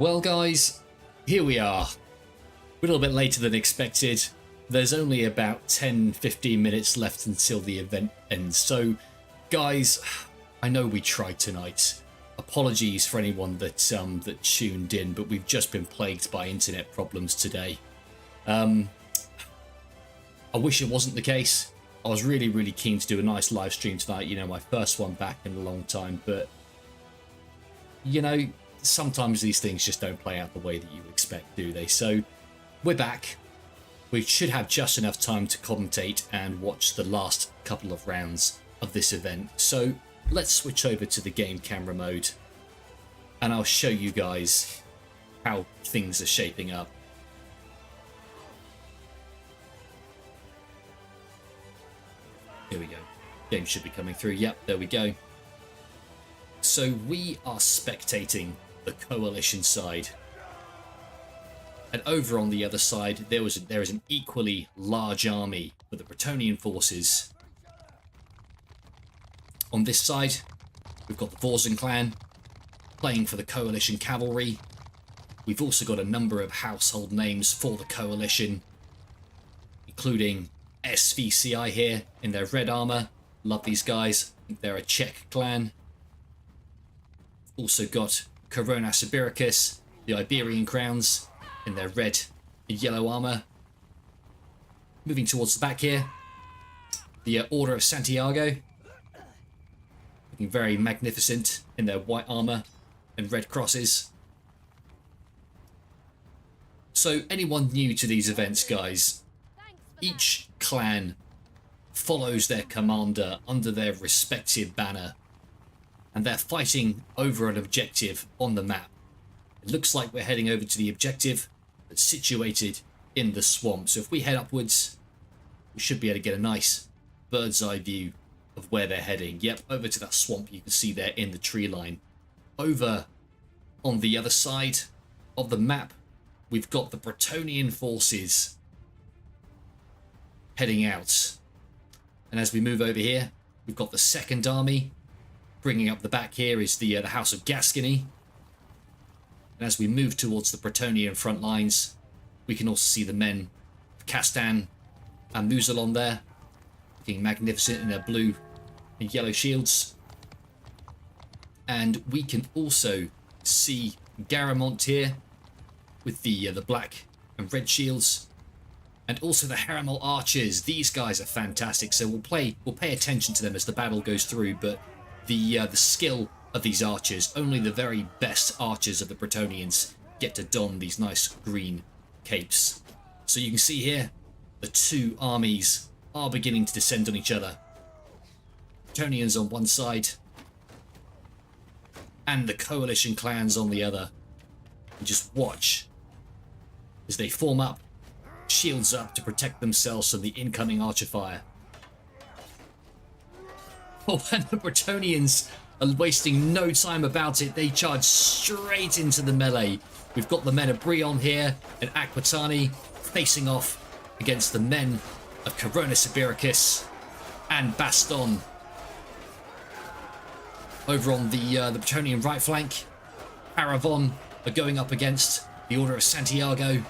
Well guys, here we are. We're a little bit later than expected. There's only about 10-15 minutes left until the event ends. So guys, I know we tried tonight. Apologies for anyone that tuned in, but we've just been plagued by internet problems today. I wish it wasn't the case. I was really keen to do a nice live stream tonight, you know, my first one back in a long time, but you know, sometimes these things just don't play out the way that you expect, do they? So we're back. We should have just enough time to commentate and watch the last couple of rounds of this event. So let's switch over to the game camera mode and I'll show you guys how things are shaping up. Here we go. Game should be coming through. Yep, there we go. So we are spectating the coalition side. And over on the other side, there is an equally large army for the Bretonnian forces. On this side, we've got the Vorzen clan playing for the coalition cavalry. We've also got a number of household names for the coalition, including SVCI here in their red armor. Love these guys. I think they're a Czech clan. Also got Corona Sibiricus, the Iberian crowns, in their red and yellow armor. Moving towards the back here, the Order of Santiago, looking very magnificent in their white armor and red crosses. So anyone new to these events, guys, each clan follows their commander under their respective banner, and they're fighting over an objective on the map. It looks like we're heading over to the objective that's situated in the swamp. So if we head upwards, we should be able to get a nice bird's eye view of where they're heading. Yep, over to that swamp you can see there in the tree line. Over on the other side of the map, we've got the Bretonnian forces heading out. And as we move over here, we've got the Second Army. Bringing up the back here is the House of Gascony. And as we move towards the Bretonnian front lines, we can also see the men of Castan and Mousillon there, looking magnificent in their blue and yellow shields. And we can also see Garamond here with the black and red shields, and also the Haramel archers. These guys are fantastic, so we'll pay attention to them as the battle goes through. But the skill of these archers, only the very best archers of the Bretonnians get to don these nice green capes. So you can see here, the two armies are beginning to descend on each other. Bretonnians on one side, and the coalition clans on the other. And just watch as they form up, shields up to protect themselves from the incoming archer fire. Oh, and the Bretonnians are wasting no time about it. They charge straight into the melee. We've got the men of Brion here and Aquitani facing off against the men of Corona Sibiricus and Baston. Over on the Bretonnian right flank, Aravon are going up against the Order of Santiago.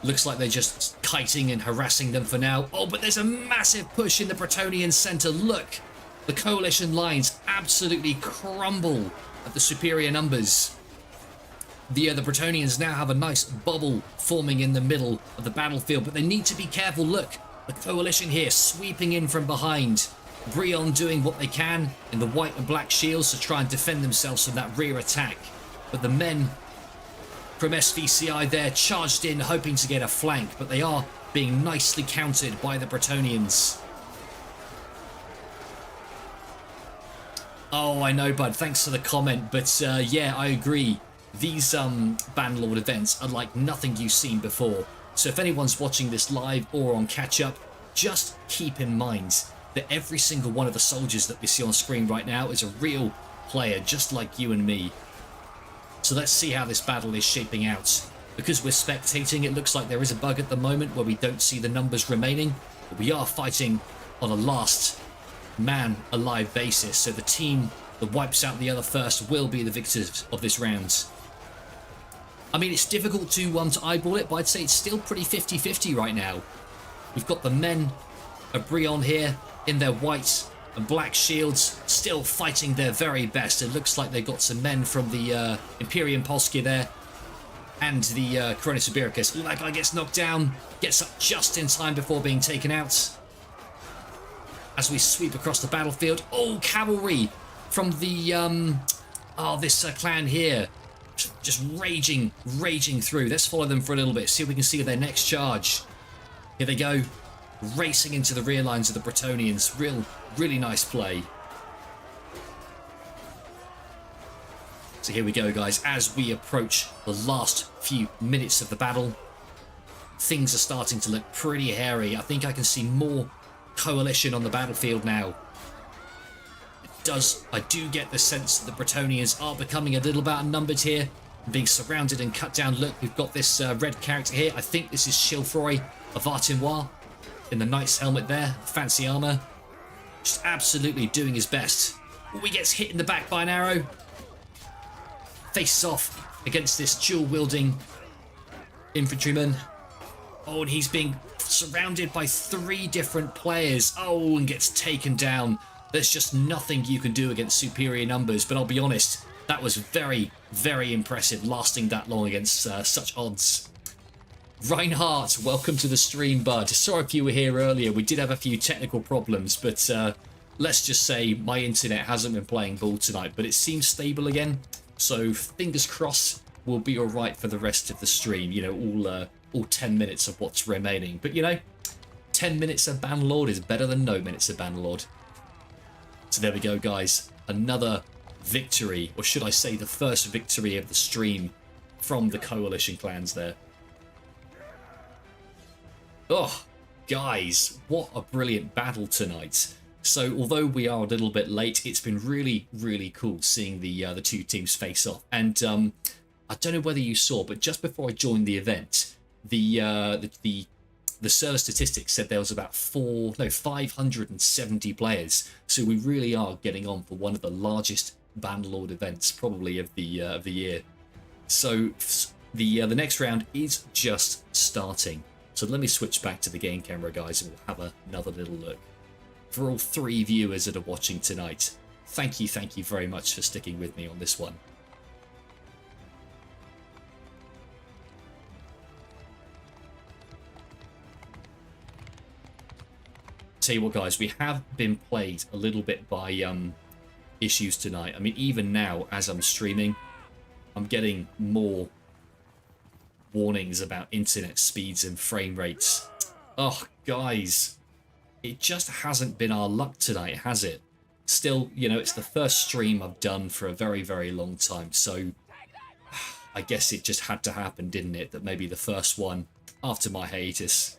Looks like they're just kiting and harassing them for now. Oh, but there's a massive push in the Bretonnian center. Look, the coalition lines absolutely crumble at the superior numbers. The Bretonnians now have a nice bubble forming in the middle of the battlefield, but they need to be careful. Look, the coalition here sweeping in from behind. Brion doing what they can in the white and black shields to try and defend themselves from that rear attack. But the men from SVCI there charged in, hoping to get a flank, but they are being nicely countered by the Bretonnians. Oh, I know, bud. Thanks for the comment. But yeah, I agree. These Bannerlord events are like nothing you've seen before. So if anyone's watching this live or on catch-up, just keep in mind that every single one of the soldiers that we see on screen right now is a real player, just like you and me. So let's see how this battle is shaping out. Because we're spectating, it looks like there is a bug at the moment where we don't see the numbers remaining. But we are fighting on a last man alive basis. So the team that wipes out the other first will be the victors of this round. I mean, it's difficult to eyeball it, but I'd say it's still pretty 50-50 right now. We've got the men of Brion here in their white and black shields, still fighting their very best. It looks like they've got some men from the Imperium Polskia there and the Coronis Ibiricus. Ooh, that guy gets knocked down, gets up just in time before being taken out. As we sweep across the battlefield, oh, cavalry from the this clan here, just raging through. Let's follow them for a little bit, see if we can see their next charge. Here they go, racing into the rear lines of the Bretonnians. Really nice play. So here we go, guys. As we approach the last few minutes of the battle, things are starting to look pretty hairy. I think I can see more coalition on the battlefield now. I do get the sense that the Bretonnians are becoming a little bit outnumbered here, being surrounded and cut down. Look, we've got this red character here. I think this is Chilfroy of Artinois in the knight's helmet there, fancy armor, just absolutely doing his best. Oh, he gets hit in the back by an arrow, faces off against this dual-wielding infantryman. Oh, and he's being surrounded by 3 different players. Oh, and gets taken down. There's just nothing you can do against superior numbers, but I'll be honest, that was very, very impressive, lasting that long against such odds. Reinhardt, welcome to the stream, bud. Sorry if you were here earlier. We did have a few technical problems, but let's just say my internet hasn't been playing ball tonight, but it seems stable again. So fingers crossed we'll be all right for the rest of the stream. You know, all 10 minutes of what's remaining. But you know, 10 minutes of Bannerlord is better than no minutes of Bannerlord. So there we go, guys. Another victory, or should I say the first victory of the stream from the coalition clans there. Oh, guys, what a brilliant battle tonight. So although we are a little bit late, it's been really, really cool seeing the 2 teams face off. And I don't know whether you saw, but just before I joined the event, the server statistics said there was about 570 players. So we really are getting on for one of the largest Bannerlord events probably of the year. So the next round is just starting. So let me switch back to the game camera, guys, and we'll have another little look. For all 3 viewers that are watching tonight, thank you very much for sticking with me on this one. Tell you what, guys, we have been plagued a little bit by issues tonight. I mean, even now as I'm streaming, I'm getting more warnings about internet speeds and frame rates. Oh, guys, it just hasn't been our luck tonight, has it? Still, you know, it's the first stream I've done for a very, very long time, so I guess it just had to happen, didn't it? That maybe the first one after my hiatus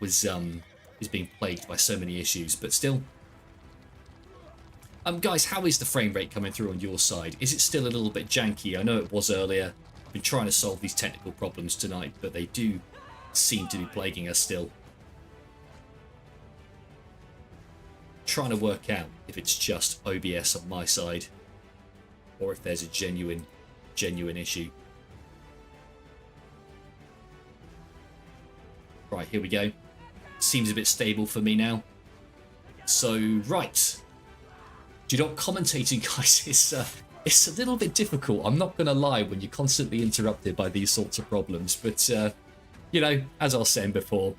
was is being plagued by so many issues, but still. Guys, how is the frame rate coming through on your side? Is it still a little bit janky? I know it was earlier. I've been trying to solve these technical problems tonight, but they do seem to be plaguing us still. Trying to work out if it's just OBS on my side or if there's a genuine issue. Right, here we go. Seems a bit stable for me now. So, right. Do you know what, commentating, guys, it's a little bit difficult. I'm not going to lie when you're constantly interrupted by these sorts of problems. But, you know, as I was saying before,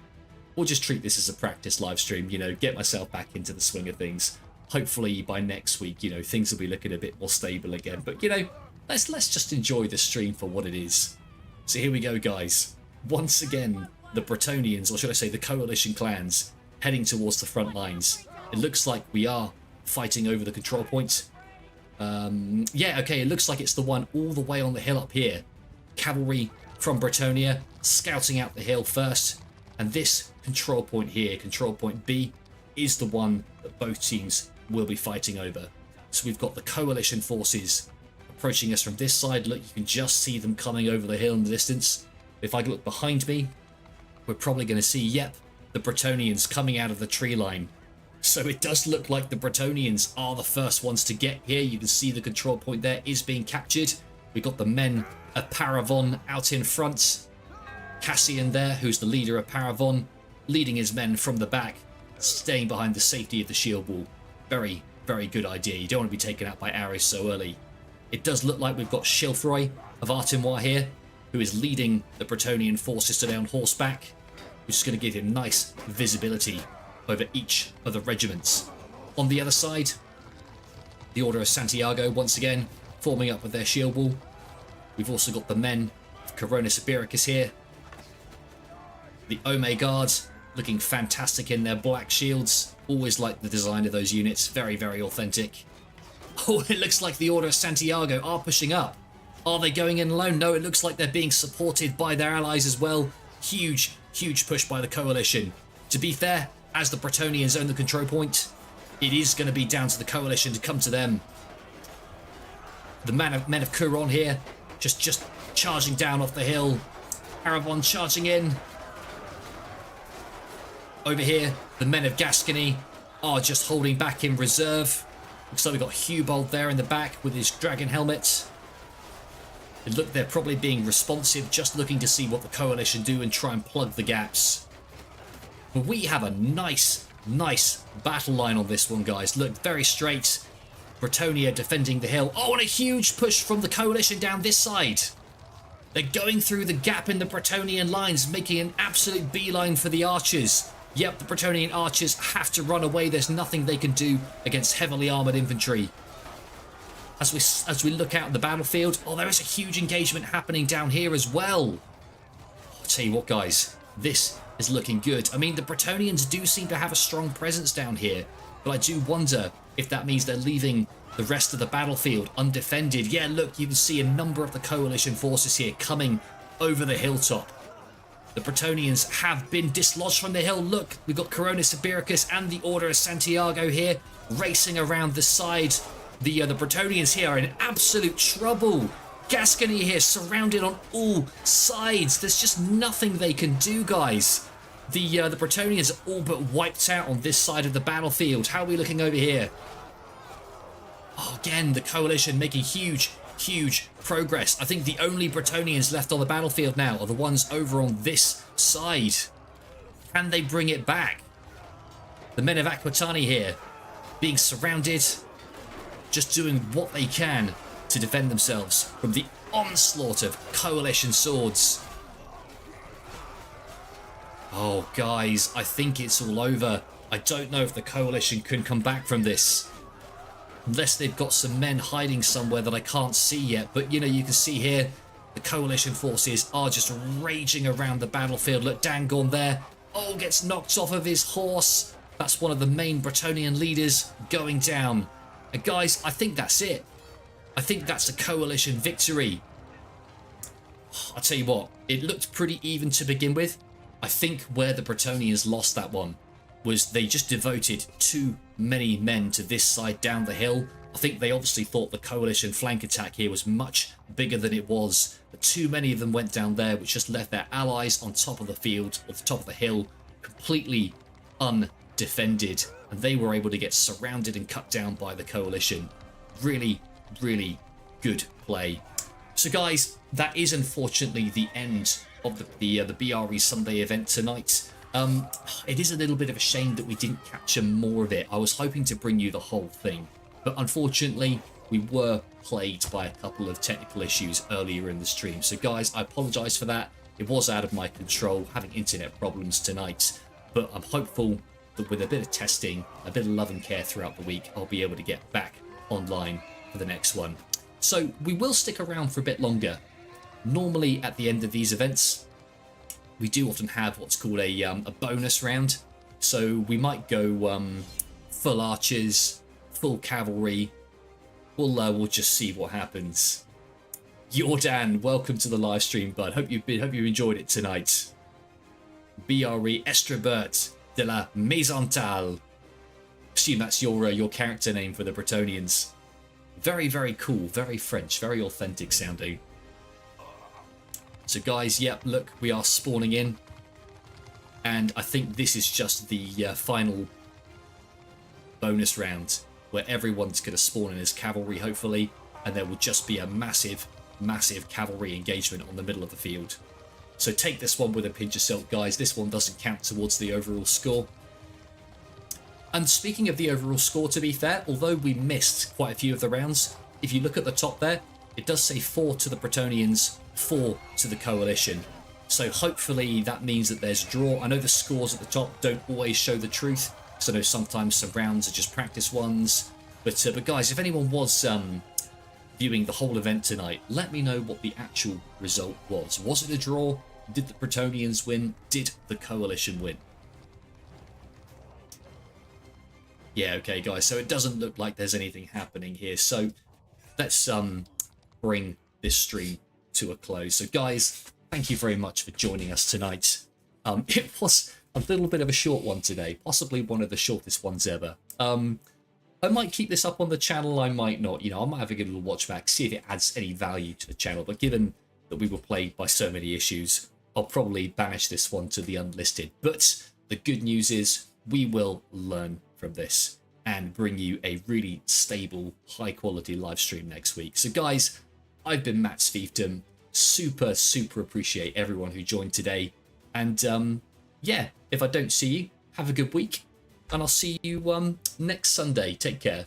we'll just treat this as a practice live stream, you know, get myself back into the swing of things. Hopefully by next week, you know, things will be looking a bit more stable again. But, you know, let's just enjoy the stream for what it is. So here we go, guys. Once again, the Bretonnians, or should I say the coalition clans, heading towards the front lines. It looks like we are fighting over the control point. Yeah, okay, it looks like it's the one all the way on the hill up here. Cavalry from Bretonnia scouting out the hill first. And this control point here, control point B, is the one that both teams will be fighting over. So we've got the coalition forces approaching us from this side. Look, you can just see them coming over the hill in the distance. If I look behind me, we're probably going to see, yep, the Bretonnians coming out of the tree line. So it does look like the Bretonnians are the first ones to get here. You can see the control point there is being captured. We've got the men of Paravon out in front. Cassian there, who's the leader of Paravon, leading his men from the back, staying behind the safety of the shield wall. Very, very good idea. You don't want to be taken out by arrows so early. It does look like we've got Shilfroy of Artimois here, who is leading the Bretonnian forces today on horseback, which is going to give him nice visibility over each of the regiments. On the other side, the Order of Santiago once again forming up with their shield wall. We've also got the men of Coronis Ibericus here. The Ome Guards looking fantastic in their black shields. Always like the design of those units. Very, very authentic. Oh, it looks like the Order of Santiago are pushing up. Are they going in alone? No, it looks like they're being supported by their allies as well. Huge, huge push by the coalition. To be fair, as the Bretonnians own the control point, it is going to be down to the coalition to come to them. The men of Couron here, just charging down off the hill. Paravon charging in. Over here, the men of Gascony are just holding back in reserve. Looks like we've got Hubold there in the back with his dragon helmet. It look, they're probably being responsive, just looking to see what the coalition do and try and plug the gaps. But we have a nice battle line on this one, guys. Look, very straight. Bretonnia defending the hill. Oh, and a huge push from the coalition down this side. They're going through the gap in the Bretonnian lines, making an absolute beeline for the archers. Yep, the Bretonnian archers have to run away. There's nothing they can do against heavily armoured infantry. As we look out at the battlefield, oh, there is a huge engagement happening down here as well. I'll tell you what, guys, this is looking good. I mean, the Bretonnians do seem to have a strong presence down here, but I do wonder if that means they're leaving the rest of the battlefield undefended. Yeah, look, you can see a number of the coalition forces here coming over the hilltop. The Bretonnians have been dislodged from the hill. Look, we've got Coronis Ibericus and the Order of Santiago here racing around the side. The Bretonnians here are in absolute trouble. Gascony here surrounded on all sides. There's just nothing they can do, guys. The Bretonnians are all but wiped out on this side of the battlefield. How are we looking over here? Oh, again, the coalition making huge progress. I think the only Bretonnians left on the battlefield now are the ones over on this side. Can they bring it back? The men of Aquitani here being surrounded, just doing what they can to defend themselves from the onslaught of coalition swords. Oh, guys, I think it's all over. I don't know if the coalition can come back from this. Unless they've got some men hiding somewhere that I can't see yet. But, you know, you can see here, the coalition forces are just raging around the battlefield. Look, Dangorn there. Oh, gets knocked off of his horse. That's one of the main Bretonnian leaders going down. And guys, I think that's it. I think that's a coalition victory. I'll tell you what, it looked pretty even to begin with. I think where the Bretonnians lost that one was they just devoted too many men to this side down the hill. I think they obviously thought the coalition flank attack here was much bigger than it was. But too many of them went down there, which just left their allies on top of the field, or the top of the hill, completely undefended. And they were able to get surrounded and cut down by the coalition. Really good play. So guys, that is unfortunately the end of the BRE Sunday event tonight. It is a little bit of a shame that we didn't capture more of it. I was hoping to bring you the whole thing, but unfortunately we were plagued by a couple of technical issues earlier in the stream. So guys, I apologize for that. It was out of my control, having internet problems tonight, but I'm hopeful that with a bit of testing, a bit of love and care throughout the week, I'll be able to get back online for the next one. So we will stick around for a bit longer. Normally at the end of these events, we do often have what's called a bonus round. So we might go full archers, full cavalry. We'll just see what happens. Jordan, welcome to the live stream, bud. Hope you enjoyed it tonight. BRE Estrabert de la Maisontal. Assume that's your character name for the Bretonnians. Very cool, very French, very authentic sounding. So guys, yep, look, we are spawning in. And I think this is just the final bonus round where everyone's going to spawn in as cavalry, hopefully. And there will just be a massive massive cavalry engagement on the middle of the field. So take this one with a pinch of salt, guys. This one doesn't count towards the overall score. And speaking of the overall score, to be fair, although we missed quite a few of the rounds, if you look at the top there, it does say 4 to the Bretonnians, 4 to the Coalition. So hopefully that means that there's a draw. I know the scores at the top don't always show the truth, because I know sometimes some rounds are just practice ones. But guys, if anyone was viewing the whole event tonight, let me know what the actual result was. Was it a draw? Did the Bretonnians win? Did the Coalition win? Yeah, okay, guys, so it doesn't look like there's anything happening here. So let's bring this stream to a close. So, guys, thank you very much for joining us tonight. It was a little bit of a short one today, possibly one of the shortest ones ever. I might keep this up on the channel, I might not. You know, I might have a good little watch back, see if it adds any value to the channel. But given that we were plagued by so many issues, I'll probably banish this one to the unlisted. But the good news is we will learn from this and bring you a really stable, high quality live stream next week. So guys, I've been Matt's Fiefdom. Super appreciate everyone who joined today. And yeah, if I don't see you, have a good week. And I'll see you next Sunday. Take care.